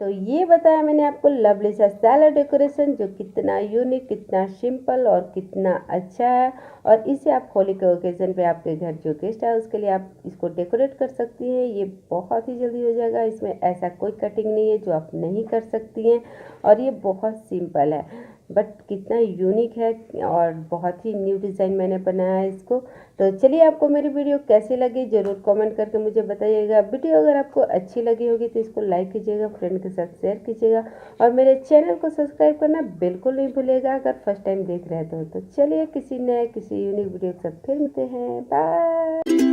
तो ये बताया मैंने आपको लवली सा सैलड डेकोरेशन, जो कितना यूनिक, कितना सिंपल और कितना अच्छा है। और इसे आप होली के ओकेजन पे आपके घर जो गेस्ट है उसके लिए आप इसको डेकोरेट कर सकती हैं। ये बहुत ही जल्दी हो जाएगा, इसमें ऐसा कोई कटिंग नहीं है जो आप नहीं कर सकती हैं। और ये बहुत सिंपल है बट कितना यूनिक है और बहुत ही न्यू डिज़ाइन मैंने बनाया है इसको। तो चलिए, आपको मेरी वीडियो कैसी लगी ज़रूर कमेंट करके मुझे बताइएगा। वीडियो अगर आपको अच्छी लगी होगी तो इसको लाइक कीजिएगा, फ्रेंड के साथ शेयर कीजिएगा और मेरे चैनल को सब्सक्राइब करना बिल्कुल नहीं भूलिएगा अगर फर्स्ट टाइम देख रहे हो तो। चलिए, किसी नए किसी यूनिक वीडियो के साथ फिर मिलते हैं। बाय।